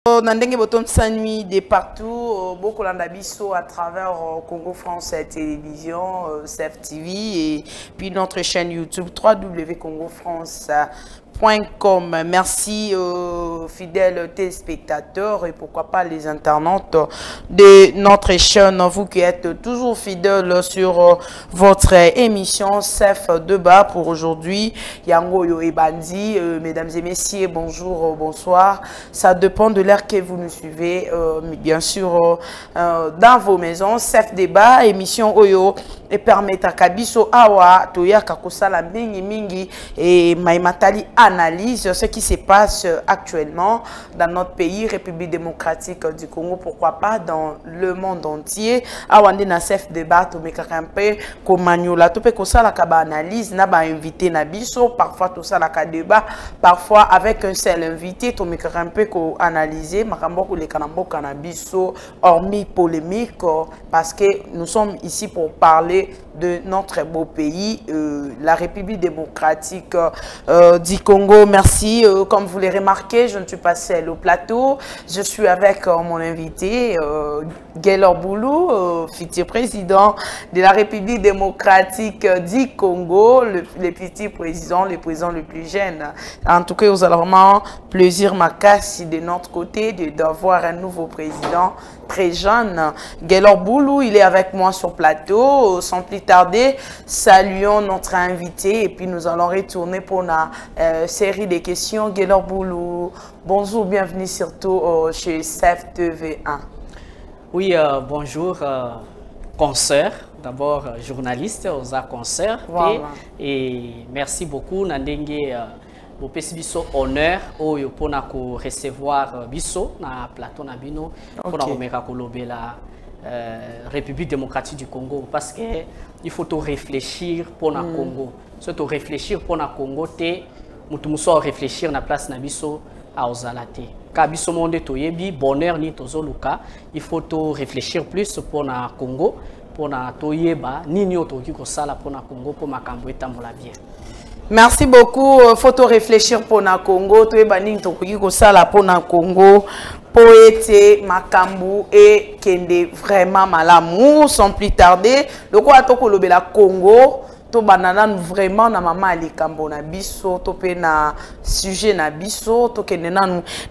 Nandenge botom sanui de partout, beaucoup d'ambitions à travers Congo France Télévision, CEF TV et puis notre chaîne YouTube www.congofrance.com. Merci aux fidèles téléspectateurs et pourquoi pas les internautes de notre chaîne, vous qui êtes toujours fidèles sur votre émission CEF Débat pour aujourd'hui. Yango Yo et Bandi, mesdames et messieurs, bonjour, bonsoir. Ça dépend de l'heure que vous nous suivez, bien sûr, dans vos maisons. CEF Débat, émission Oyo, et permet à Kabiso Awa, Toya Kakosala Mingi Mingi et Maimatali analyse ce qui se passe actuellement dans notre pays, République démocratique du Congo, pourquoi pas dans le monde entier. Awande na CEF Débat, Tomekarampe, Komanyola, Tope Kosala Kaba analyse, Naba invité Nabiso, parfois tout ça la débat, parfois avec un seul invité, Tomekarampe ko analyser, Makambo les Kanambo Kanabiso, hormis polémique, parce que nous sommes ici pour parler de notre beau pays, la République démocratique du Congo. Merci. Comme vous l'avez remarqué, je ne suis pas seule au plateau. Je suis avec mon invité, Gaylor Boulou, futur président de la République démocratique du Congo, le petit président, le président le plus jeune. En tout cas, vous avez vraiment plaisir, ma casse de notre côté, d'avoir un nouveau président très jeune. Gaylor Boulou, il est avec moi sur plateau. Sans plus tarder, saluons notre invité et puis nous allons retourner pour une série de questions. Gaylor Boulou, bonjour, bienvenue surtout chez CEF TV1. Oui, bonjour, consoeur, d'abord journaliste, aux consoeur. Voilà. Et merci beaucoup, Nandenge. Au Bisso honneur au yopona ko recevoir biso na plateau na bino pour la République démocratique du Congo parce que il faut réfléchir pour na Congo. Surtout réfléchir pour na Congo te mutumuso réfléchir na place na biso a ozalate. Ka biso monde toyebi bonheur ni tozoluka, il faut réfléchir plus pour na Congo pour na toyeba nini otoki ko sala pour na Congo pour makambo etambola bien. Merci beaucoup. Faut réfléchir pour na Congo. Tu es banni tokoki ko sala pour na Congo. Poète Makambu et Kende vraiment malamu sans plus tarder. Le quoi toko lobela Congo. To banana vraiment na mama likambo na biso to pe na sujet na biso to kende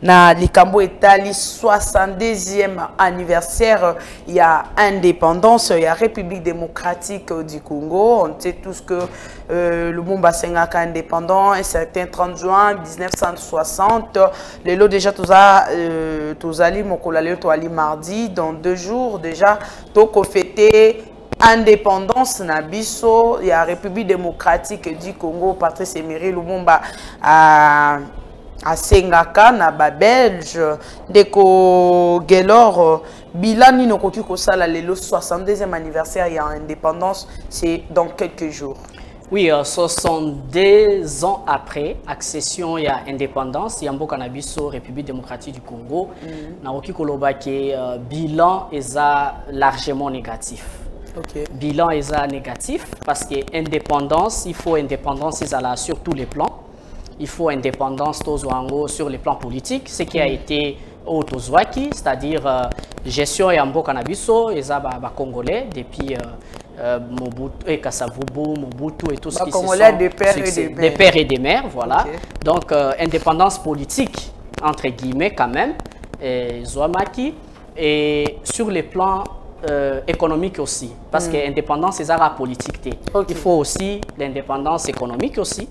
na likambo etali 62e anniversaire il y a indépendance il y a République démocratique du Congo. On sait tous que le Mumba Sengaka indépendant un certain 30 juin 1960 les lots déjà tous ali mokolale to ali mardi dans 2 jours déjà to ko fêter indépendance na biso, il y a République démocratique du Congo, Patrice Emery Lumumba à Sengaka na ba Belge, deko Gaylor Bilani no koki ko sala le 62e anniversaire il y a indépendance, c'est dans quelques jours. Oui, 62 ans après accession il y a indépendance, il y a Mboka na biso République démocratique du Congo, na koki koloba ke bilan est largement négatif. Okay. Bilan est négatif parce que indépendance, il faut indépendance sur tous les plans. Il faut indépendance sur les plans politiques, ce qui a été au Tozwaki, c'est-à-dire gestion et ambo cannabiso, et ça congolais depuis Mobutu et Kasavubu, Mobutu et tout ce qui se sont des pères et des mères, voilà. Okay. Donc indépendance politique entre guillemets quand même, Zwamaki et sur les plans économique aussi, parce que l'indépendance c'est la politique. Okay. Il faut aussi l'indépendance économique aussi,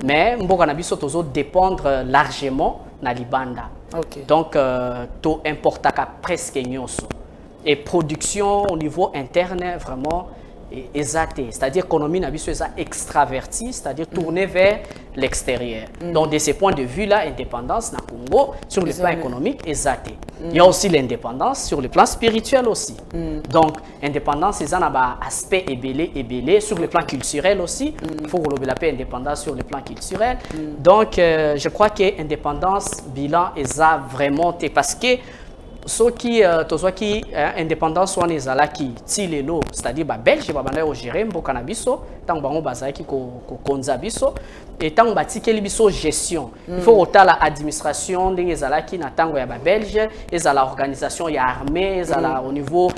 mais Mboka Nabiso tozo dépendre largement na libanda. Okay. Donc to importa presque nyoso. Et production au niveau interne vraiment exaté, c'est-à-dire l'économie nabiso est extravertie, c'est-à-dire tournée vers l'extérieur. Donc de ce point de vue là, indépendance na Congo sur le plan économique exaté. Il y a aussi l'indépendance sur le plan spirituel aussi. Donc indépendance c'est un aspect ébélé sur le plan culturel aussi. Il faut relever la paix indépendance sur le plan culturel. Donc je crois que indépendance bilan est vraiment parce que ce qui indépendance wana ezalaki ti lelo, c'est-à-dire ba belge ba banda gérer mboka na biso tant bango bazaki ko konza biso et tant batikeli biso gestion. Il faut otala administration ndenge ezalaki na tango ya ba belge, ezala organisation ya armée, ezala au niveau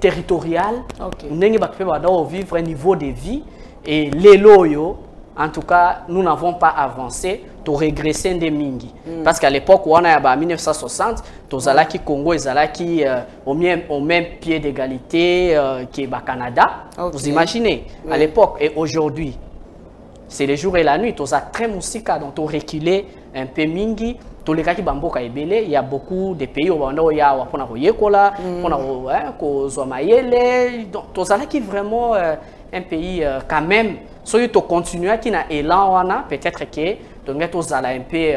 territorial. Ndenge ba pe banda vivre un niveau de vie et lelo yo en tout cas, nous n'avons pas avancé, tu régressé des mingi. Parce qu'à l'époque, où on a en 1960, Tozalaki Congo et au même pied d'égalité que le Canada. Vous imaginez, à l'époque et aujourd'hui, c'est le jour et la nuit. Toza très musica, donc tu reculé un peu mingi. Tous les gars qui bamboka ebele, il y a beaucoup de pays où il y a pona koyekola, pona ko zomayele. Donc Tozalaki vraiment un pays quand même. Si tu continues à qui na élan wana peut-être que tu vas un peu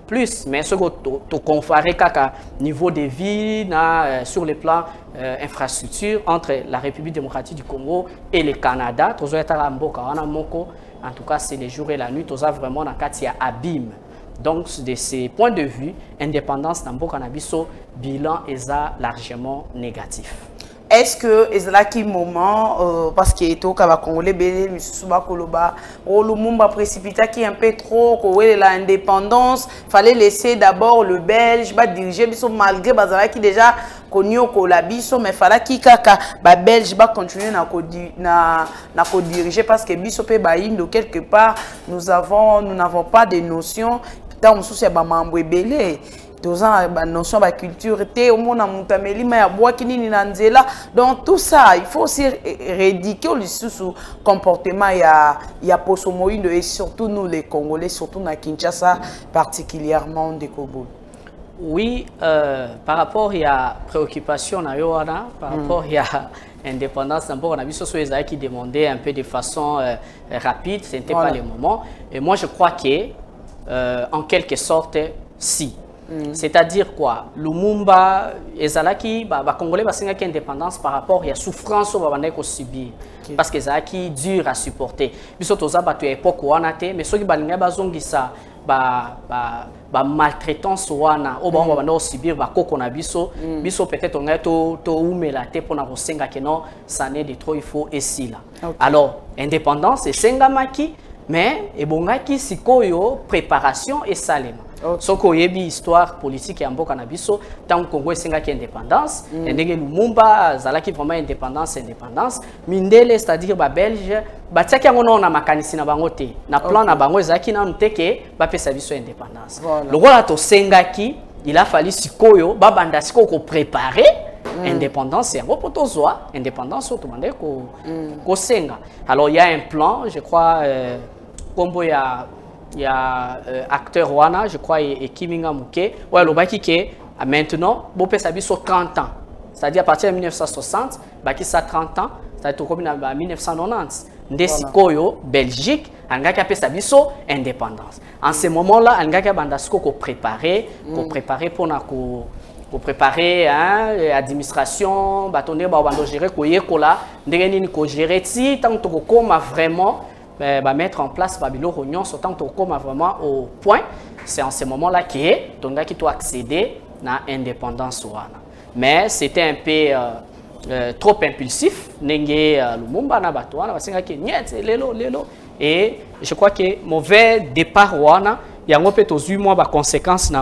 plus, mais si tu compares kaka niveau de vie sur le plan infrastructure entre la République démocratique du Congo et le Canada, tu vas en tout cas c'est les jours et la nuit, tu as vraiment dans katia abîme. Donc de ces points de vue, indépendance dans Mboka na biso bilan est largement négatif. Est-ce que c'est là qui moment parce que tout kaba congolais belé misuba koloba o lumumba précipita qui un peu trop que l'indépendance fallait laisser d'abord le belge ba diriger biso malgré bazala qui déjà connu ko la biso mais fallait qui kaka ba belge ba continuer na ko diriger parce que biso pe ba indo quelque part nous n'avons pas de notion dans souci ba mambo belé. La notion de la culture, donc tout ça, il faut aussi rédiquer le comportement. Il y a Posomoïne et surtout nous les Congolais, surtout dans Kinshasa, particulièrement des Kobo. Oui, par rapport à la préoccupation, par rapport à l'indépendance, on a vu ce qui demandait un peu de façon rapide, ce n'était pas le moment. Et moi je crois que, en quelque sorte, si. C'est-à-dire quoi? Lumumba, Ezalaki, Congolais, qui indépendance par rapport à la souffrance qu'on subit. Parce que Ezalaki dur à supporter. Biso toza batu époque wana te, mais ceux qui balinga bazongisa maltraitance wana, au bon banda subir koko na biso, biso peut-être on a to umela te pour na rosenga que non, ça n'est de trop il faut ici là. Alors indépendance c'est sengamaki, mais ebongaki sikoyo préparation et salema. Soko yebi histoire politique ya mboka na biso tant Congo esenga ki indépendance ndenge Lumumba zalaki vraiment indépendance mindele c'est-à-dire ba belge batiaki yango na makanisi na bango te na plan na bango ezaki na nteke ba pesa biso indépendance lokola to sengaki il a fallu sikoyo ba banda siko ko préparer indépendance yango potozwa indépendance to bande ko senga. Alors il y a un plan je crois kombo il y a acteur Wana, je crois, et Kiminga Mouké. Ouais, le baki qui maintenant, Bopé Sabiso 30 ans. C'est-à-dire à partir de 1960, baki ça 30 ans, c'est-à-dire comme en 1990. Ndesikoyo, Belgique, Angaka Sabiso, indépendance. En ce moment-là, Angaka Bandasko ko préparer pour préparer l'administration, bâtonner, gérer, koyekola, ndenge ko gérer si tant que comme vraiment mettre en place Babylon Rognon, autant que comme vraiment au point. C'est en ce moment-là que Tonga qui doit accéder à l'indépendance. Mais c'était un peu trop impulsif. Lumumba na batouana, et je crois que mauvais départ il y a un peu de conséquences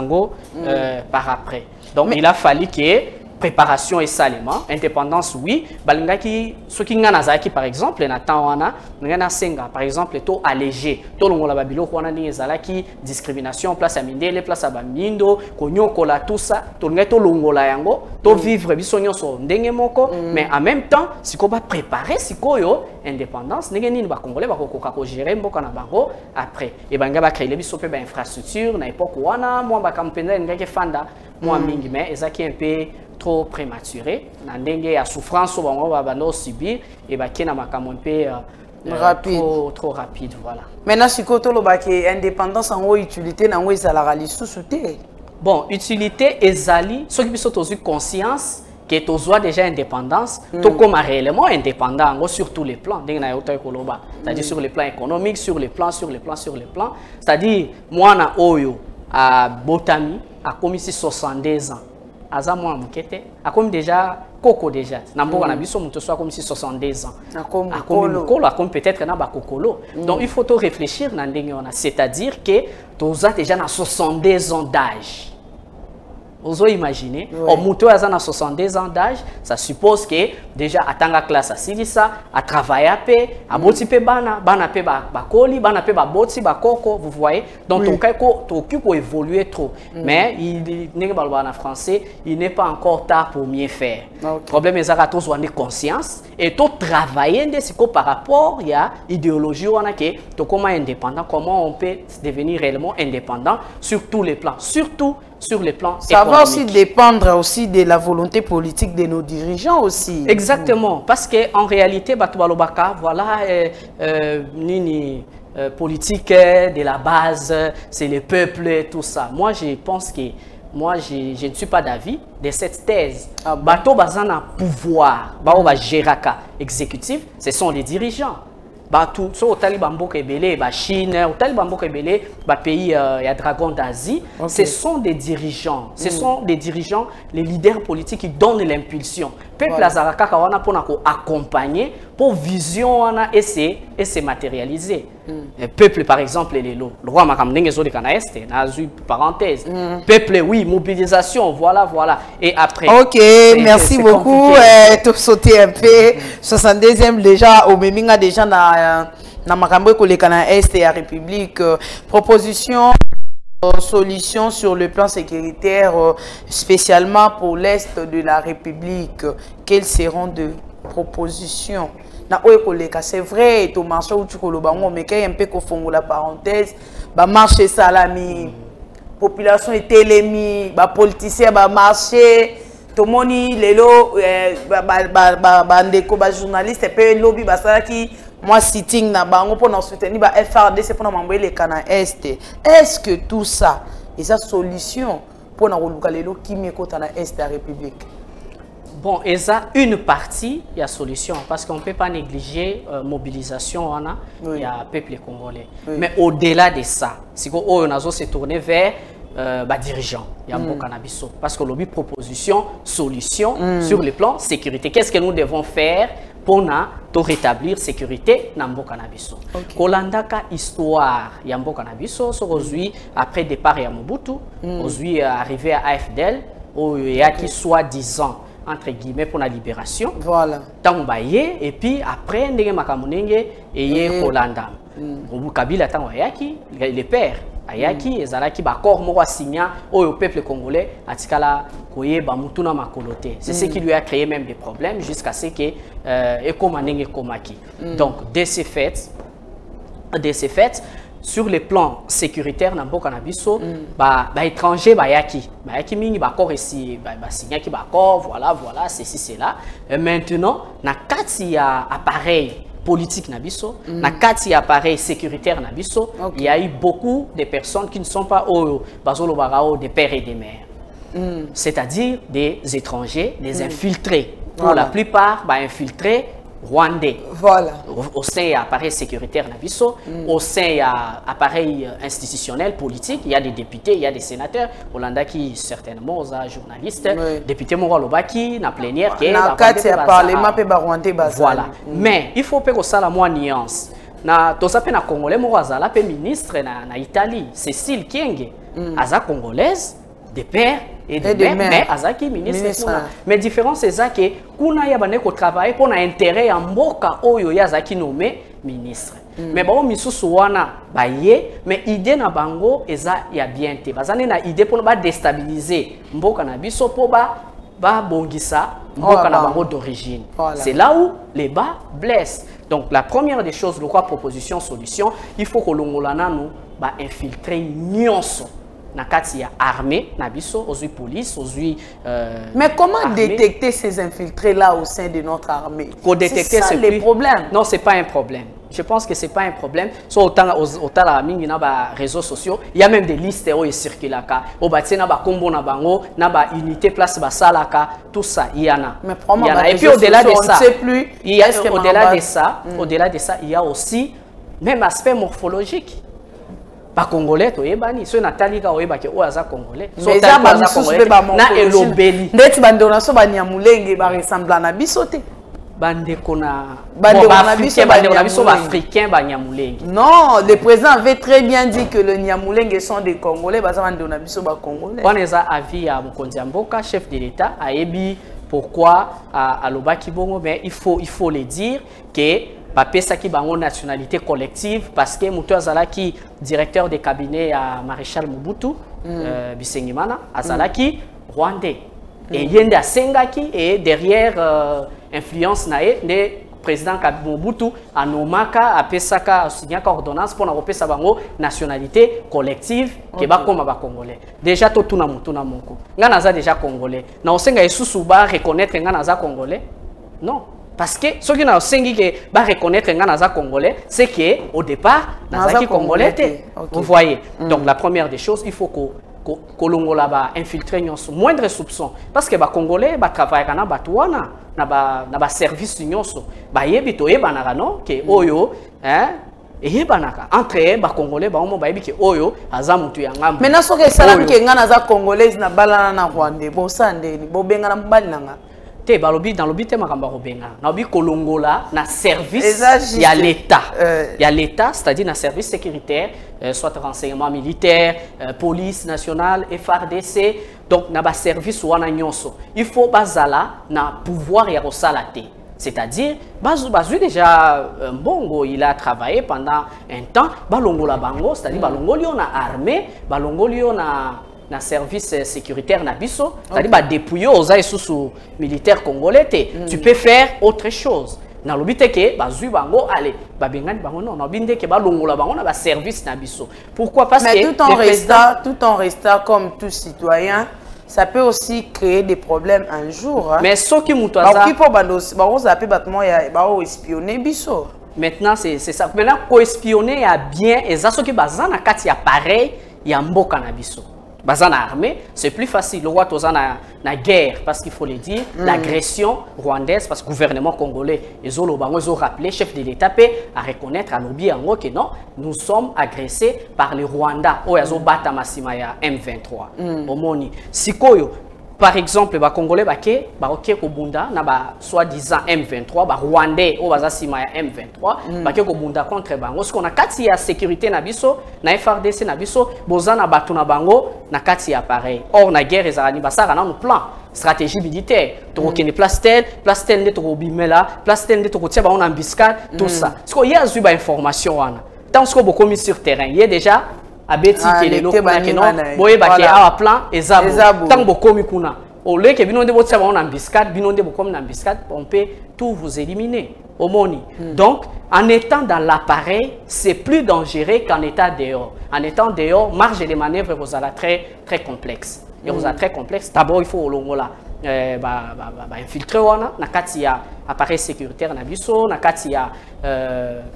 par après. Donc il a fallu que préparation et salement, indépendance oui, balingaki ce qui ngana par exemple na tawana ngana senga par exemple to allégé to longola babilo kwana ni ezalaki discrimination place à mindele place à bamindo konyokola tout ça to ngato longola yango to vivre biso nyonso ndenge moko mais en même temps siko ba préparer sikoyo indépendance ndenge nini ba congolais ba kokoka ko gérer mboka na bango après et banga ba créer biso pe ba infrastructure na époque wana moi ba kampenda ngake fanda moi mingi mais ezaki un peu trop prématuré, n'andenge à souffrance au moment où on va subir et bah qui n'a pas rapide, trop rapide, voilà. Maintenant si côté le bac indépendance en haut utilité n'a pas ezalaka sous-souté. Bon, utilité ezali, ceux qui sont aussi conscience que tu as déjà indépendance, tu comme réellement indépendant sur tous les plans, c'est-à-dire sur les plans économiques, sur les plans, c'est-à-dire moi na oyo à Botami a commis 62 ans. Aza moi mukete a commis déjà Coco déjà. Namboka na biso muto soit comme si 62 ans. A comme peut-être na ba kokolo. Donc il faut tout réfléchir na ndenge on a, c'est-à-dire que tu as déjà na 62 ans d'âge. Vous imaginez, au muto a 62 ans d'âge, ça suppose que déjà atanga classe à Silisa, à travailler à paix, à boti pe bana pe ba koli, bana pe ba boti ba koko, vous voyez. Donc ton cas pour évoluer trop. Mais il n'est pas en français, il n'est pas encore tard pour mieux faire. Le problème est que tous ont conscience et tout travailler par rapport à l'idéologie on a que to comment indépendant, comment on peut devenir réellement indépendant sur tous les plans, surtout sur les plans économiques. Ça va aussi dépendre aussi de la volonté politique de nos dirigeants aussi. Exactement, parce qu'en réalité, voilà, politique de la base, c'est le peuple, tout ça. Moi, je pense que je ne suis pas d'avis de cette thèse. Bato bazana pouvoir, ba géraka exécutif, ce sont les dirigeants. Tout so otali bamboka ebele ba Chine, otali bamboka ebele ba pays ya dragon d'Asie, ce sont des dirigeants. Ce sont des dirigeants, les leaders politiques qui donnent l'impulsion. Peuple azaraka kawana pona ko accompagner pour vision wana et se matérialiser. Le peuple par exemple le roi makamnenge zo de kana este na parenthèse. Peuple oui, mobilisation, voilà. Et après OK, merci beaucoup. Tu sauter un peu 62e déjà au meminga déjà na makambo ko le kana est et la République proposition solution sur le plan sécuritaire spécialement pour l'est de la République. Quelles seront de propositions? C'est vrai, tu marches où tu colobango, mais qu'il y a un peu qu'on la parenthèse, bah marché salami, population est télémi, bah politicien bah marché, tout le monde les lots, bah journaliste et puis lobby bah ça qui moi sitting na bango pour nous soutenir bah FRDC pour nous m'envoyer les canaux est. Est-ce que tout ça est sa solution pour nous relouer les lots qui m'écoutent dans l'est de la République? Bon, et ça, une partie, il y a solution, parce qu'on ne peut pas négliger mobilisation, il y a peuple congolais. Mais au-delà de ça, si on a se tourner vers dirigeants, il y a un bon cannabis. Parce que l'objet proposition, solution sur le plan sécurité. Qu'est-ce que nous devons faire pour rétablir sécurité dans le cannabis? Kolandaka histoire, il y a un bon cannabis. Aujourd'hui, après départ, il y a Mobutu, aujourd'hui arrivé à AFDL, il y a qui soi-disant entre guillemets pour la libération. Voilà. Et puis après, ndenge makamunenge et Kolanda. Au Kabila tango ayaki, les pères ayaki ezalaki ba corps moko signa au peuple congolais atikala koye ba mutuna makolote. C'est ce qui lui a créé même des problèmes jusqu'à ce que ekomanenge komaki. Donc de ces faits, sur le plan sécuritaire na mboka na biso ba étranger ba yaki mingi ba corps ici ba signa ki ba corps voilà ceci cela. Et maintenant na kati ya appareil politique na biso na kati ya appareil sécuritaire na biso il y a eu beaucoup de personnes qui ne sont pas au bazolo barao des pères et des mères. C'est-à-dire des étrangers, des infiltrés. Pour la plupart ba infiltrés rwandais. Voilà. Au sein de l'appareil sécuritaire Nabiso, au sein de l'appareil institutionnel, politique, il y a des députés, il y a des sénateurs. Hollanda qui certainement sont journalistes, députés Moralobaki, dans la plénière, qui est dans le parlement, rwandais. Voilà. Mais il faut que ça la moins nuance. Na tosape na congolais morazala pe ministre na Italie, Cécile Kienge, aza congolaise de père et de mère, mais azaki ministre. Mais différence c'est ça que kuna ya bane ko travailler pour na intérêt ya mboka oyo ya zaki nommé ministre. Mais bon misusu wana ba ye, mais idée na bango eza ya bien te. Bazane na idée pour ba déstabiliser mboka na biso po ba bongisa mboka na bango d'origine. C'est là où les bas blessent. Donc la première des choses, le quoi proposition solution, il faut que l'ongolana nous ba infiltrer nyonso. Nakati ya armée, nabiso, aux police, aux mais comment détecter ces infiltrés là au sein de notre armée? C'est ça le problème. Non, c'est pas un problème. Je pense que c'est pas un problème. Soit autant la mingi na ba réseaux sociaux, il y a même des listes où circulent là. Au bâti na ba combo na bango, na ba unité place ba salaka, tout ça il y en a. Mais il y en a. Et puis au-delà de ça, il y a au-delà de ça, il y a aussi même aspect morphologique. ba congolais to yebani so natali ka oyeba ke o aza congolais so ta ba congolais na elobeli ndeti bandona so ba nyamulenge ba ressembla na biso te bandeko na biso ba africain ba nyamulenge. Non, le président avait très bien dit que le nyamulenge sont des congolais ba bandona biso ba congolais. On eza avis à Mokonzi Mboka, chef de l'état ayebi pourquoi à Lobaki Bongo, mais il faut le dire que Bapesa qui bango nationalité collective parce que Moutou Azalaki, directeur de cabinet à Maréchal Mobutu, Bisengimana, Azalaki, rwandais. Et Yende Asengaki et derrière influence nae le président Mobutu a nomaka a pesaka signé ordonnance pour na bango nationalité collective que ba koma ba congolais. Déjà tout na mutu na moko. Ngana za déjà congolais. Na osenga isusu ba reconnaître ngana za congolais. Non. Parce que ce qui n'a sengi que ba reconnaître ngana za congolais, c'est que au départ nazaki congolais. Vous voyez. Donc la première des choses, il faut que l'ongola ba infiltrer nyonso moindre soupçon parce que ba congolais ba travailler kana batwana na ba service nyonso ba yebi to yebana non que oyo yebanaka entre ba congolais ba omo ba yebi que oyo aza mutu ya ngambo. Maintenant so que salam ke ngana za congolais na balana na rwandais bo sandeni bo benga na mbali nanga te balobi dans lobby te makamba robenga na obi kolongola na service ya l'état ya l'état c'est-à-dire na service sécuritaire soit renseignement militaire police nationale FARDC donc na ba service wana nyonso il faut bazala na pouvoir ya kosala te c'est-à-dire bazu déjà Mbongo il a travaillé pendant un temps balongola bango c'est-à-dire balongoli on a armée balongoli on a na service sécuritaire na biso, c'est-à-dire ba dépouiller aux sous militaires congolais tu peux faire autre chose. Na lobite ke bazui bango allez ba bengani bango non na binde ke ba longola bango na ba service na biso. Pourquoi parce que tout en restant comme tout citoyen ça peut aussi créer des problèmes un jour. Mais ce qui mutaza qui pour bando zappé battement ya ba espionner biso. Maintenant c'est ça. Maintenant ko espionner ya bien et ça ce qui bazana kati ya pareil ya mboka na biso. Bazana armée, c'est plus facile. Le roi Tozana na guerre, parce qu'il faut le dire, l'agression rwandaise, parce que le gouvernement congolais, ils ont rappelé, chef de l'État, à reconnaître à l'objet que non, nous sommes agressés par les Rwandais. Ils ont battu Massimaya M23. Omoni. Sikoyo. Par exemple, les Congolais qui Kobunda, soi-disant M23, les Rwandais qui M23, qui Kobunda contre Bango. Ce qu'on a kati ya sécurité na biso, na FARDC na biso, bozana batu na bango na kati ya pareil. Or na guerre ezalani basara na no plan, stratégie militaire. To kene place tel ne to bimela, place tel ne to tia ba on embuscade, tout ça. Ce qu'on y a eu ba information wana. Tant ce qu'on beaucoup mis sur terrain, il y a déjà abeti kelelo kuna keno boye bake awa plan ezabo tant bokomi kuna ole ke binonde botia ba on embuscade binonde bokomi na embuscade on peut tout vous éliminer omoni. Donc en étant dans l'appareil c'est plus dangereux qu'en étant dehors. En étant dehors marge de manœuvre vous allez très complexe et vous allez très complexe. D'abord il faut longola infiltrer wana na kati ya appareil sécuritaire na biso na kati ya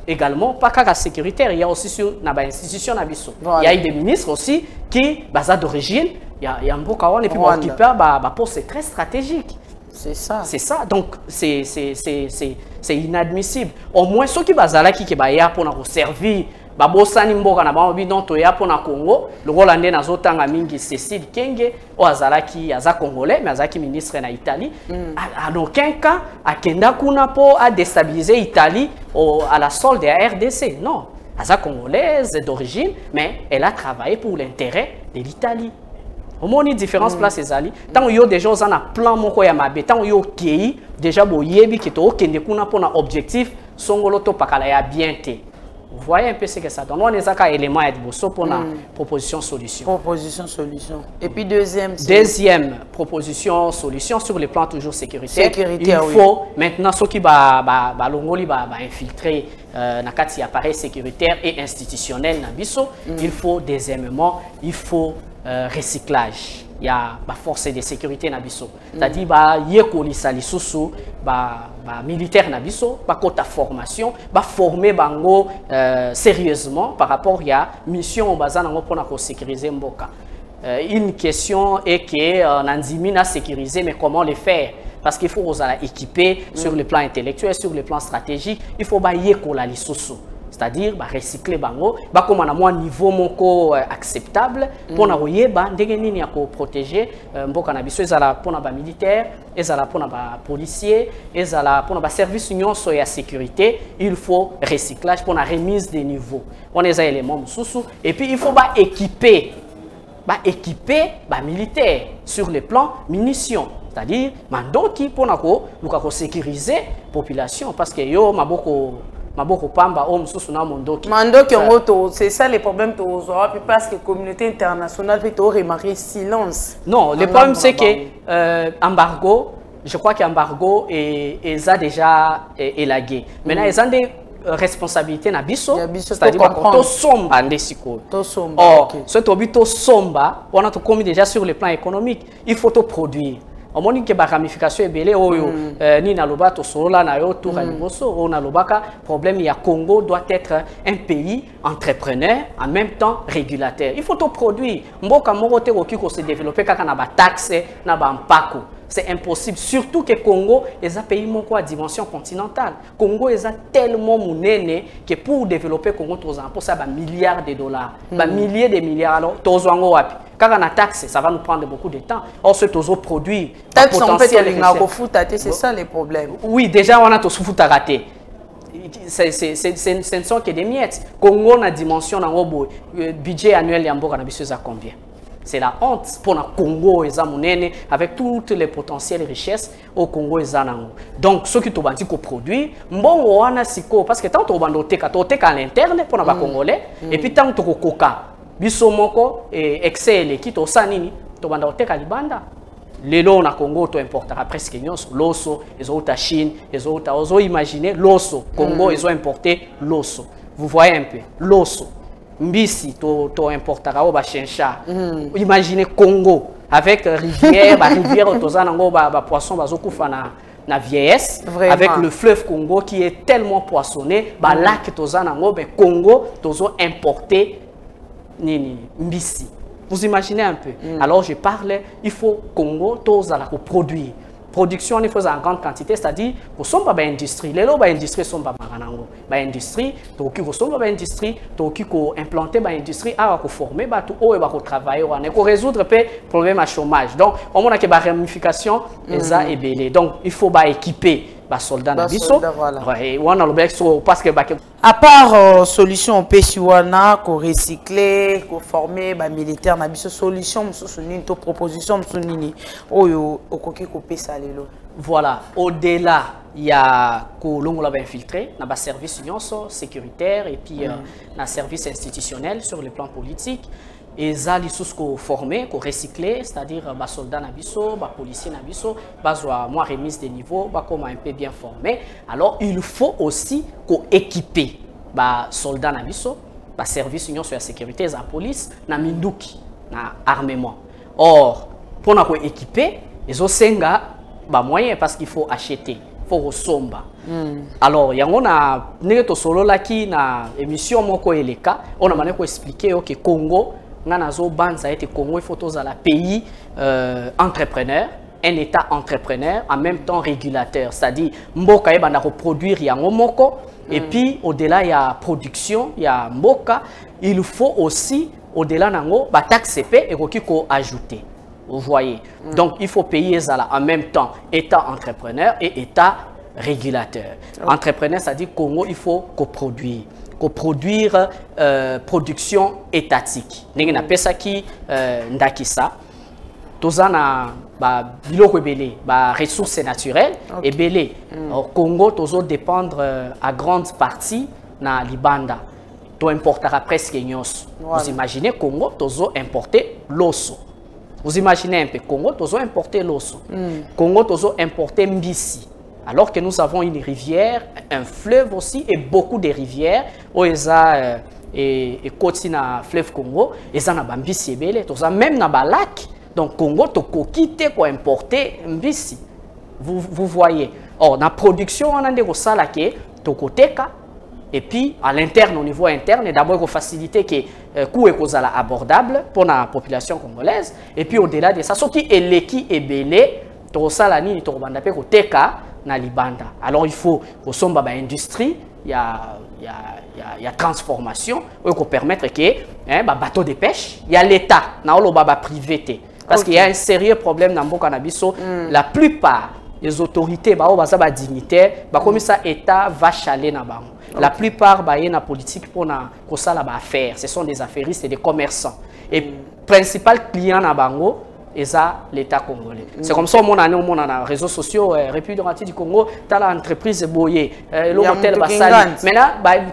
également pas qu'à sécuritaire il y a aussi sur na ba institution na biso il y a des ministres aussi qui basa d'origine il y a mboka wana et puis occuper ba poste très stratégique. C'est ça donc c'est inadmissible. Au moins ceux qui bazala qui ba ya pour na servir babosani mboka na bango bidon to ya pona Congo le Hollandais na zotanga mingi Cécile Kenge o azalaki aza congolais mais azaki ministre na Italie en aucun cas akenda kuna po a déstabiliser Italie à la solde de la RDC non aza congolaise d'origine mais elle a travaillé pour l'intérêt de l'Italie. Au moins une différence place ezali tant yo déjà on a plan moko ya mabe tant yo kei déjà boyebi ki to okende kuna pona objectif songolo to pakala ya bien te. Vous voyez un peu ce que ça donne. On est à élément pour la proposition solution. Proposition solution. Et puis deuxième proposition solution sur le plan toujours sécuritaire. Il faut maintenant ceux qui va infiltrer na kati appareil sécuritaire et institutionnel na biso. Il faut deuxièmement il faut recyclage. Il y a la force de sécurité na biso. C'est-à-dire yekolisa lisusu militaire na biso, quota formation, former bango sérieusement par rapport à mission au bazan pour sécuriser mboka. Une question est que Nandimi n'a sécurisé, mais comment le faire? Parce qu'il faut équiper sur le plan intellectuel, sur le plan stratégique, il faut yekola lisusu. c'est-à-dire recycler bango comme à un niveau moko acceptable pour na royeba ndenge nini ya ko protéger mboka na biso ezala pour na ba militaire ezala pour na ba policier ezala pour na ba service nyonso ya sécurité. Il faut recyclage pour la remise des niveaux. On a des éléments sous et puis il faut équiper militaires sur le plan munitions. C'est-à-dire, mandoki pour sécuriser la population. Parce que yo, maboko pamba, homme sous na mandoki. Mandoki, c'est ça le problème parce que la communauté internationale peut remarquer silence. Non, le problème c'est que embargo, je crois qu'embargo est déjà élagué. Maintenant, ils ont des responsabilités na biso, c'est-à-dire que somba ndesiko. Or, ce tobito somba, on a tout commis déjà sur le plan économique, il faut tout produire. On moni que ba ramification ebele oyo ni na loba to solola na yo tout raniboso on a lobaka problème ya Congo doit être un pays entrepreneur en même temps régulateur. Il faut tout produire. Mboka moko te oki ko se développer kaka na ba taxe na ba mpako. C'est impossible, surtout que Congo est un pays à dimension continentale. Congo est tellement monnaie que pour développer Congo, pour ça, milliards de dollars, milliers de milliards. Alors, quand on a taxe, ça va nous prendre beaucoup de temps. Or, ce produit potentiel, c'est ça le problème. Oui, déjà, on a tout foot à rater. Ce ne sont que des miettes. Congo, a dimension, le budget annuel, il y a combien? C'est la honte pour le Congo avec toutes les potentielles richesses au Congo. Donc, ce qui est produit, parce que tant que à l'interne pour les Congolais, et puis tant que coca, bisomoko et excel qui to sanini, to à Libanda. Les lots na Congo to importera presque l'osso, les autres Chine, les autres imaginer l'osso. Congo ils ont importé l'osso. Vous voyez un peu l'osso. Mbisi, to importera au Bachencha. Imaginez Congo avec rivière, rivière poisson bazokufa na vieillesse. Vraiment. Avec le fleuve Congo qui est tellement poissonné, lac tozanango, Congo tozo importé mbisi. Vous imaginez un peu. Alors je parle, il faut Congo tozala ko produire. Production, il faut en grande quantité, c'est-à-dire que ce sont pas industrie. Les lots industrie sont pas maranango. Industrie, toki ko sont pas industrie, toki ko implanter ba industrie, a ko former ba tout et ba ko travailler, on ko résoudre pe problème à chômage. Donc on a que ba ramification eza ebele. Donc il faut ba équiper ba soldats na biso. Ouais, on a le parce que à part solution PCUANA, ko recycler, ko former ba militaire na biso solution mususu to proposition mususu nini oyo okoki ko pesa lelo. Voilà, au-delà, il y a que l'on l'a infiltré dans le service sécuritaire et puis dans le service institutionnel sur le plan politique. Et ça, les choses qu'on formé, qu'on recyclé, c'est-à-dire les soldats nabiso, les policiers nabiso, moins remise des niveaux, comme un peu bien formé. Alors, il faut aussi qu'on équipe les soldats nabiso, les services sur la sécurité, la police, la minduki, l'armement. Or, pour nous équiper, les osenga moyen parce qu'il faut acheter, il faut resomba. Alors, il y a un solo là qui na émission moko eleka, on a expliqué que Congo, Congo, il faut tous la pays entrepreneur, un État entrepreneur, en même temps régulateur, c'est-à-dire mboka yeba reproduire yango moko et puis au-delà il y a production, il y a mboka, il faut aussi au-delà nango ba taxe CP et ko ajouter. Vous voyez. Donc, il faut payer ça en même temps, État entrepreneur et État régulateur. Entrepreneur, ça dit Congo, il faut coproduire. Coproduire production étatique. Nous avons appelé ça qui ndakisa. Tous na biloko ebele, ressources naturelles ebele. Au Congo, tous dépendre à grande partie na Libanda. Tu importera presque nyos. Vous imaginez Congo, tous importer l'osso. Vous imaginez un peu, Congo, nous avons importé l'osso. Congo, nous avons importé mbisi. Alors que nous avons une rivière, un fleuve aussi, et beaucoup de rivières. Et côté na fleuve Congo, et ça na mbisi ebele. Nous avons même na lac. Donc Congo, tu peux quitter pour importer mbisi. Vous voyez. Or, dans la production, on a des choses qui sont et puis, à l'interne, au niveau interne, d'abord, il faut faciliter que le coût est abordable pour la population congolaise. Et puis, au-delà de ça, ce qui est l'équipe est belé, tout ça, la ligne, tout le monde na Libanda. Alors, il faut que l'industrie, y a transformation pour permettre que hein, bateau de pêche il y a l'état na lo baba privé parce qu'il y a un sérieux problème dans le cannabis. La plupart des autorités ba dignitaires comme ça état va chaler na bango. La plupart ba na politique pour na ko sala ba affaires, ce sont des affairistes et des commerçants et principal client na bango et ça l'État congolais. C'est comme ça mon année on a réseaux sociaux République démocratique du Congo t'as l'entreprise boyé l'hôtel basali maintenant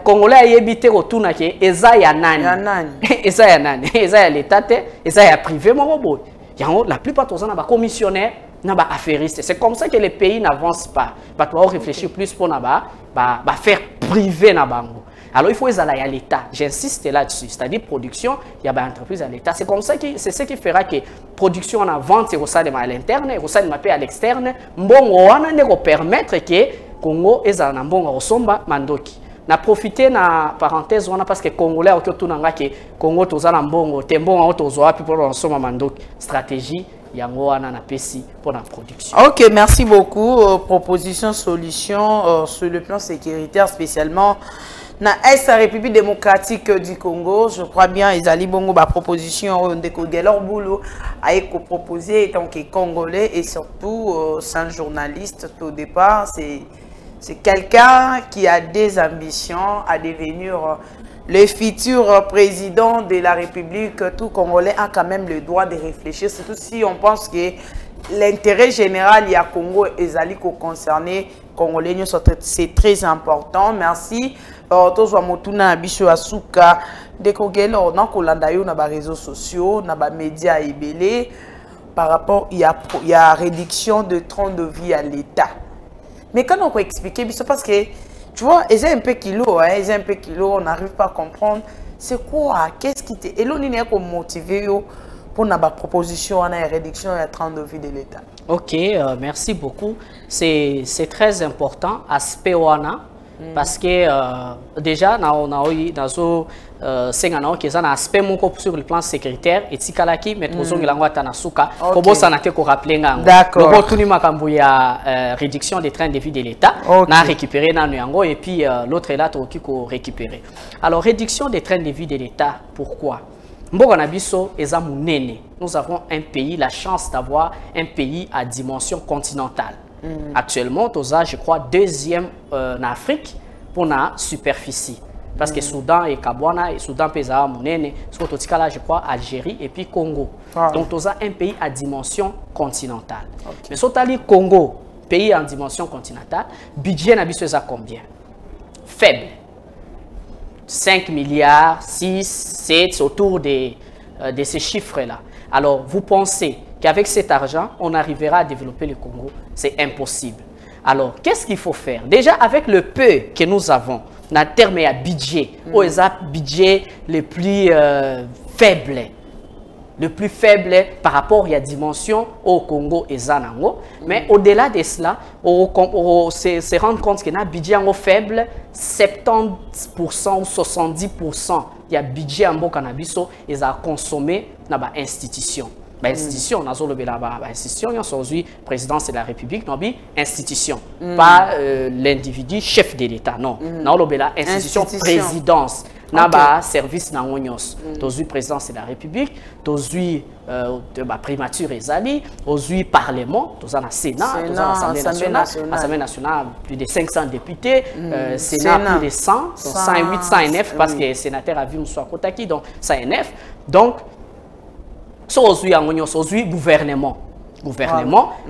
congolais a habité autour na ke eza ya nani eza ya nani eza ya l'État eza ya privé mon boy la plupart des gens ba commissionnaires na ba affairistes. C'est comme ça que les pays n'avancent pas. Ba doit réfléchir plus pour na ba faire privé na bango. Alors il faut y aller à l'État. J'insiste là-dessus. C'est-à-dire production, il y a une entreprise à l'État. C'est comme ça que c'est ce qui fera que production en vente c'est ça à l'interne, et ça de à l'externe. Bon, on a permettre que Congo est en bon resomba mandoki. Na profiter na parenthèse on a parce que Congolais autour nanga que Congo toza na mbongo tembo auto zoa puis pour resomba mandoki stratégie yango wana na pesi pour la production. OK, merci beaucoup. Proposition solution sur le plan sécuritaire spécialement na Est République démocratique du Congo, je crois bien Ezali Bongo ba proposition de leur boulot a été proposé tant que Congolais et surtout c'est un journaliste au départ, c'est quelqu'un qui a des ambitions à devenir le futur président de la République. Tout Congolais a quand même le droit de réfléchir, surtout si on pense que l'intérêt général il y a Congo et Ezali concerné Congolais, c'est très important. Merci. Tous motuna biso asuka dekogelo na kolanda yo na ba réseaux sociaux na ba médias ebele par rapport il y a réduction de temps de vie à l'État. Mais quand on peut expliquer biso parce que tu vois ils ont un peu kilo hein, ils ont un peu kilo, on n'arrive pas à comprendre c'est quoi, qu'est-ce qui te eloni ne ko motiver yo pour na ba proposition na réduction de temps de vie de l'État. OK, merci beaucoup. C'est très important aspect wana. Parce que déjà, on a eu dans un aspect sur le plan sécuritaire et tikalaki mais nous avons tanasuka kobo sanate ko rappeler ngango. D'accord. Donc tout ni makambo ya réduction des trains de vie de l'État, na récupérer na nyango et puis l'autre est là toki ko récupérer. Alors réduction des trains de vie de l'État, pourquoi? Mboka na biso eza munene. Nous avons un pays, la chance d'avoir un pays à dimension continentale. Actuellement, Toza, je crois, deuxième en Afrique pour la superficie. Parce que Soudan et Kabwana, et Soudan, Pesa, Mounene, là, je crois, Algérie et puis Congo. Donc, Toza, un pays à dimension continentale. Mais Sotali, Congo, pays en dimension continentale, budget n'a biso combien? Faible. 5 milliards, 6, 7, autour de ces chiffres-là. Alors, vous pensez qu'avec cet argent, on arrivera à développer le Congo? C'est impossible. Alors, qu'est-ce qu'il faut faire? Déjà, avec le peu que nous avons, en termes de budget, ou les budget le plus faible. Le plus faible par rapport à la dimension au Congo et Zanango. Mais au-delà de cela, on se rend compte qu'il y a un budget faible, 70% ou 70% il y a budget en cannabis et à consommer dans l'institution. Institution, institution, aujourd'hui, présidence de la République, non, institution, pas l'individu chef de l'État, non, non, institution, présidence, n'a service na onyos, aujourd'hui présidence de la République, aujourd'hui primature ezali, aujourd'hui parlement, aujourd'hui Sénat, aujourd'hui Assemblée nationale, plus de 500 députés, Sénat plus de 100, 108, 109 parce que les sénateurs a vu nous soit kotaki, donc 109, donc aujourd'hui gouvernement.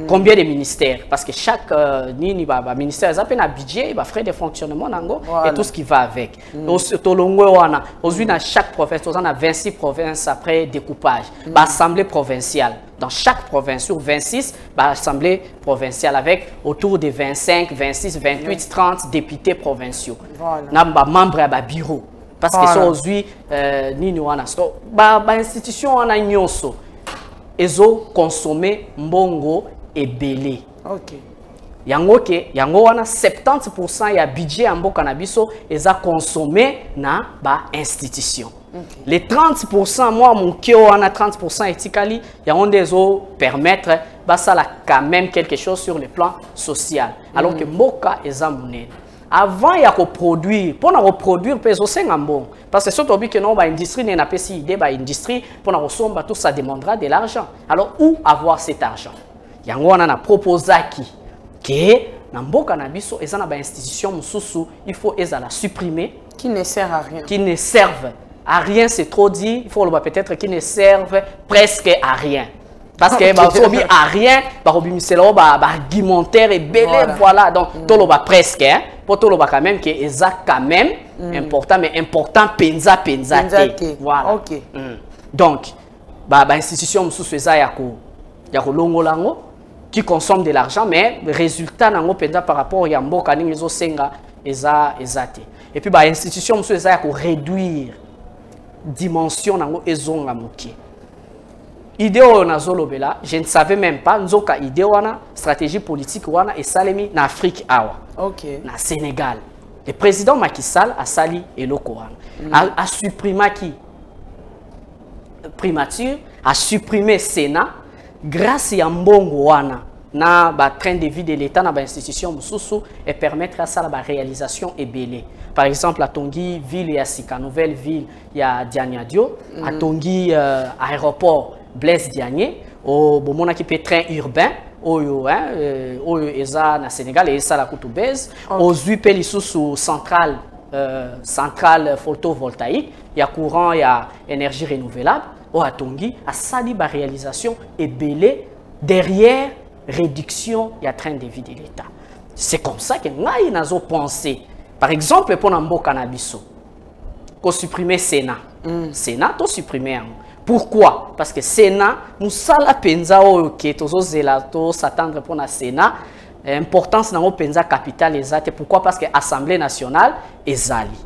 Combien de ministères? Parce que chaque ministère a un budget, il va frais de fonctionnement et tout ce qui va avec. Aujourd'hui, dans chaque province, on a 26 provinces après découpage. Assemblée provinciale. Dans chaque province, sur 26, assemblée provinciale avec autour de 25, 26, 28, 30 députés provinciaux. Membres à bureau. Parce que aujourd'hui, institution a nyonso ezo consommer mbongo et belé. OK. Yango wana 70% ya budget en mboka na biso eza consommer na institution. Les 30% moi mon kio wana 30% etikali yango ndezo permettre ça là quand même quelque chose sur le plan social. Alors que mboka eza munene. avant il y a produire pour reproduire peso bon parce que surtout que non ba industrie n'est pas si idée ba industrie pour resomba tout ça demandera de l'argent. Alors où avoir cet argent? Yango on a proposé que na mboka na biso ezana ba institution mususu il faut ezala supprimer qui ne sert à rien. Qui ne servent à rien, c'est trop dit, il faut le peut-être qui ne servent presque à rien. Parce que à rien, c'est argumentaire et belé, voilà. Donc, tout le presque, pour tout le quand même, qui est quand même important, mais important, penza. Voilà. Ok. Donc, institution sous qui consomme de l'argent, mais le résultat par rapport à Yambo, et puis, l'institution sous réduire dimension nango ezonga mokie. Idéo na zolobela, je ne savais même pas nzoka idéo wana stratégie politique wana et salemi na Afrique awa. OK. Na Sénégal. Le président Macky Sall a sali eloko wana. A supprimé qui primature, a supprimé Sénat grâce à mbongo wana na ba train de vie de l'État na ba institution mususu et permettre à ça la réalisation et belé. Par exemple, à Tongi, ville et à Sika, nouvelle ville, il y a Diagnadio. À Tongi, aéroport Blaise Diagné. Au Bomona qui peut train urbain. Au Eza na Sénégal et ça la Koutoubez. Aux UPL sous centrale photovoltaïque. Il y a courant, il y a énergie renouvelable. Au Tongi, à Sali, la réalisation est belée derrière réduction, il y a train de vie de l'État. C'est comme ça que nous avons pensé. Par exemple, pour Nambo Cannabiso, qu'on supprimer Sénat. Sénat, on supprimer. Pourquoi? Parce que Sénat, nous sommes la penza qui s'attendre pour le Sénat. L'importance de la penza capitale exacte. Pourquoi? Parce que l'Assemblée nationale est zali.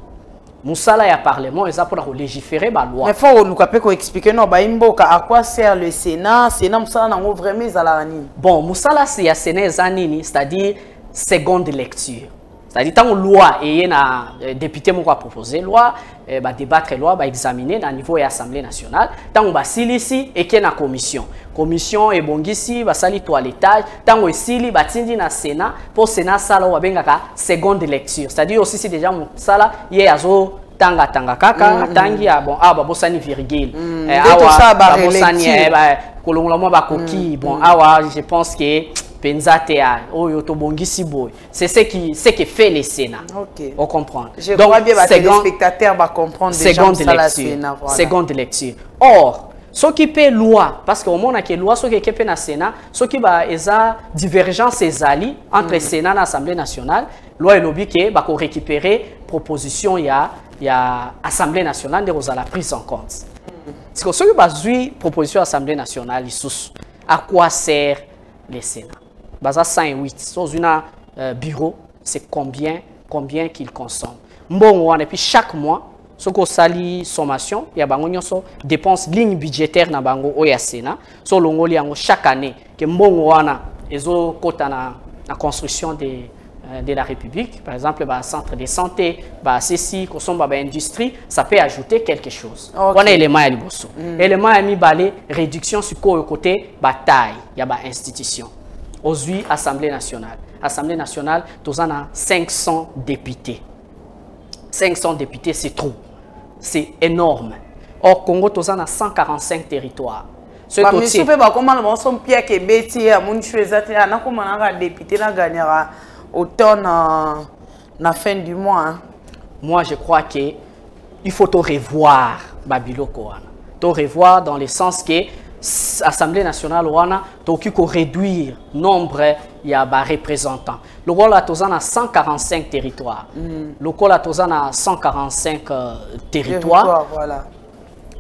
Moussala et le Parlement, ils ont pour légiférer la loi. Mais il faut nous expliquer à quoi sert le Sénat. Sénat, Moussala n'a vraiment zalani. Bon, Moussala, c'est un Sénat zanini, c'est-à-dire seconde lecture. C'est-à-dire tant loi et un député m'a proposé loi, va débattre loi, va examiner dans le niveau de l'Assemblée nationale. Tant on va ici et qu'il y a une commission et bon ici va salir toilettage. Tant on ici va tindi na Sénat pour Sénat ça là on va bien seconde lecture. C'est-à-dire aussi si déjà ça là il y a tanga kaka tangi bon ba bosani virgule bosani kolongolamo ba koki bon je pense que c'est ce qui fait le Sénat. Okay. On comprend. Je crois bien que les spectateurs vont comprendre seconde lecture. Voilà. Seconde lecture. Or, ce qui peut loi, parce qu'au moment où loi, ce qui peut le Sénat, ce qui va être divergence et alliés entre le Sénat et l'Assemblée nationale, loi et lobby qui va récupérer proposition il y a Assemblée nationale de la prise en compte. Parce que ce qui va jouer proposition Assemblée nationale, à quoi sert le Sénat? Baza 108 sur un bureau, c'est combien qu'il consomme. Bon, et puis chaque mois, ce qu'on sali sommation, il y a des dépenses ligne budgétaire na bango au Sénat. Sur l'ongoli chaque année, que bon wana ezo kota na construction de la République, par exemple, le centre de santé, ceci, consomme industrie, ça peut ajouter quelque chose. On a élément à l'ibosou. Élément à mi balé, réduction sur le côté bataille, il y a une institution. Aujourd'hui, Assemblée nationale. Assemblée nationale, nous avons 500 députés. 500 députés, c'est trop. C'est énorme. Or, Congo, nous avons 145 territoires. Mais si vous avez comment on Pierre Kebeti, à mon choix, comment on député gagnera autant la fin du mois. Moi, je crois qu'il faut tout revoir Babiloko. Tout revoir dans le sens que l'Assemblée nationale doit réduire le nombre de représentants. Le rôle a 145 territoires. Le rôle a 145 territoires. Voilà.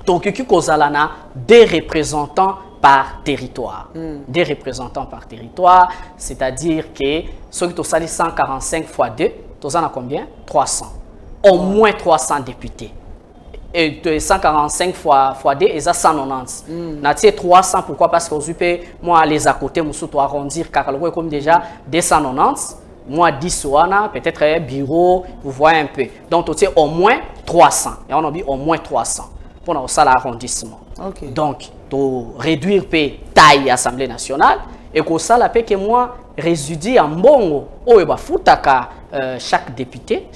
Donc, il y a des représentants par territoire. Des représentants par territoire, c'est-à-dire que ceux qui ont 145 fois 2, tu as combien? 300. Au moins 300 députés. Et 145 fois 2, ils ont 190. Nous 300, pourquoi? Parce que moi, les à côté, je dois arrondir, car comme déjà 290. Moi, 10 peut-être bureau, vous voyez un peu. Donc, tu as au moins 300. Et on a dit au moins 300 pour l'arrondissement. Okay. Donc, pour réduire la taille de l'Assemblée nationale et que ça la paix que moi résidue en bongo oh et futaka chaque député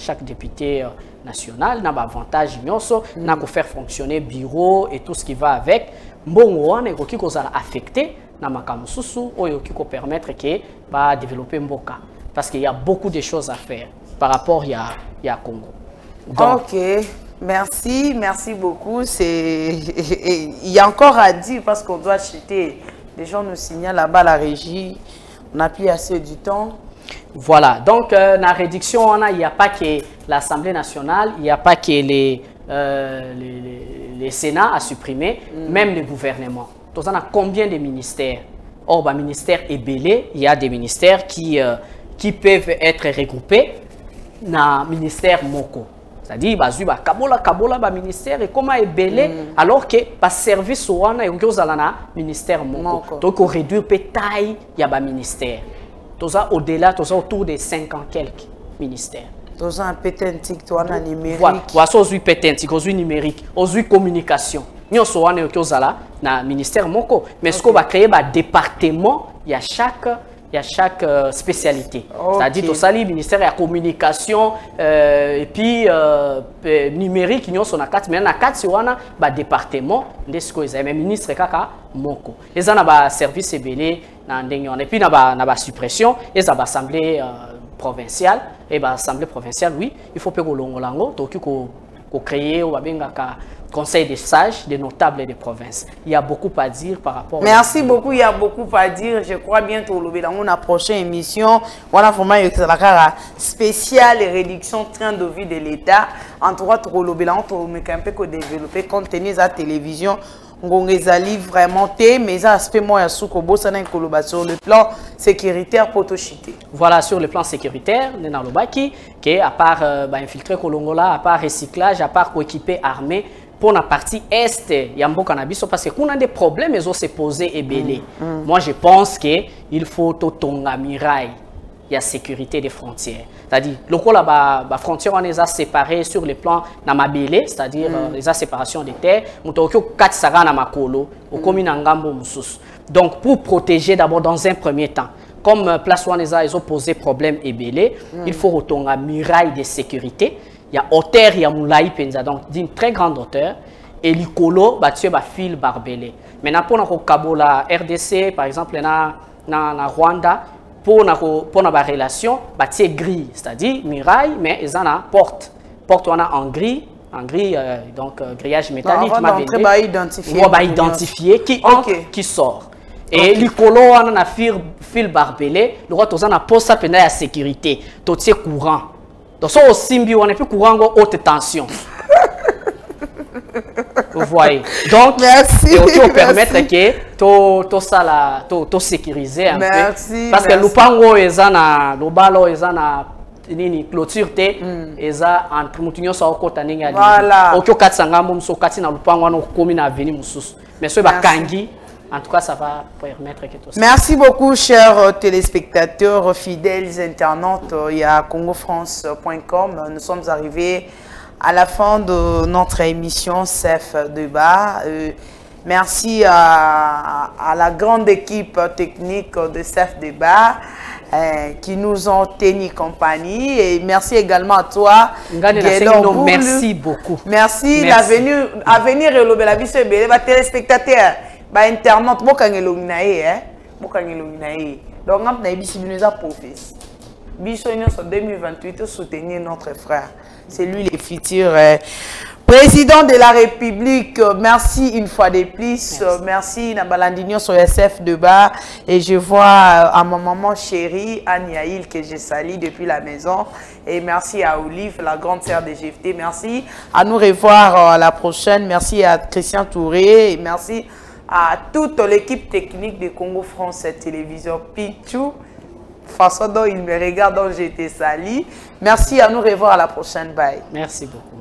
national n'a pas avantage nyonso n'a que faire fonctionner bureau et tout ce qui va avec mbongo wana ko kiko za affecté na makambo susu oyo kiko permettre que ba développer mboka parce qu'il y a beaucoup de choses à faire par rapport il y a Congo. Donc, ok, merci beaucoup. Il y a encore à dire parce qu'on doit chuter. Les gens nous signalent là-bas la régie, on n'a plus assez du temps. Voilà, donc dans la réduction, il n'y a pas que l'Assemblée nationale, il n'y a pas que les Sénats à supprimer, même le gouvernement. Donc, on a combien de ministères? Or, le ministère est belé, il y a des ministères qui peuvent être regroupés dans le ministère Moko. C'est-à-dire, il y a un ministère et comment est belé, alors que le service il y a un ministère Moko. Donc, on réduit la taille, il y a un ministère. Au-delà, autour de 5 ans quelques ministères. Vous avez un pétentique, vous avez un numérique. Voilà, vous avez un pétentique, vous avez un numérique, vous avez une communication. Nous avons un ministère Moko. Mais ce qu'on va créer, un département, il y a chaque spécialité. C'est-à-dire que le ministère de la communication et puis numérique, nous avons 4, mais dans 4, c'est un département, mais ministre Moko. Et ça, a un service ébélé, et puis la suppression, et ça va assemblée provinciale, et l'assemblée provinciale, oui, il faut que nous créions un conseil des sages, des notables des provinces. Il y a beaucoup à dire par rapport. Merci beaucoup, il y a beaucoup à dire. Je crois bientôt dans la prochaine émission. Voilà vraiment la spéciale et réduction train de vie de l'État. En tout cas, on peut développer contenu à la télévision. On les vraiment mais aspect moi sur le plan sécuritaire pour voilà, sur le plan sécuritaire, à part infiltrer Kolongola, à part recyclage, à part équiper armée pour la partie est, il y a beaucoup de parce que qu'on a des problèmes, ils ont se poser et belé. Moi, je pense qu'il faut tonga miraille. Il y a sécurité des frontières. C'est-à-dire, la frontière, on les a séparés sur le plan Namabélé, c'est-à-dire les séparation des terres. Donc, pour protéger d'abord dans un premier temps, comme Place Waneza, ils ont posé problème et belé, il faut retourner à muraille de sécurité. Il y a hauteur, il y a moulaï penza, donc d'une très grande hauteur. Et l'icolo, il fil barbelé. Maintenant, pour la RDC, par exemple, na Rwanda, pour la relation, c'est gris, c'est-à-dire muraille, mais ils ont une porte. Porte on a en gris, donc grillage métallique. On va identifier qui entre, qui sort. Et l'icolo, on a fil barbelé, le roi, on a posé ça pendant la sécurité, tout c'est courant. Donc, au Simbi, on n'est plus courant haute tension. Vous voyez. Donc, merci. Et on permettre que tout sécuriser un peu. Parce que le pango est le ballon est une clôture est entre mutunyo sa okota ninga. Voilà. Okyo katsanga mumso katina le pango no komi na avenue mususu. Mais ce bakangi. En tout cas, ça va permettre que tout ça. Merci beaucoup, chers téléspectateurs, fidèles internautes. Il y a congofrance.com. Nous sommes arrivés à la fin de notre émission CEF Débat. Merci à la grande équipe technique de CEF Débat qui nous ont tenu compagnie. Et merci également à toi, Guélon. Merci beaucoup. Merci. L'avenir est le vie, c'est les téléspectateurs. Internaute, donc on a professé. En 2028, soutenir notre frère. C'est lui le futur président de la République. Merci une fois de plus. Merci Nabalandinho sur SF Débat. Et je vois à ma maman chérie, Anne Yaïl, que je salue depuis la maison. Et merci à Olive, la grande sœur de GFT. Merci. À nous revoir la prochaine. Merci à Christian Touré. Et merci à toute l'équipe technique de Congo France Télévision Pichou. Façon dont il me regarde, dont j'ai été sali. Merci, à nous revoir à la prochaine. Bye. Merci beaucoup.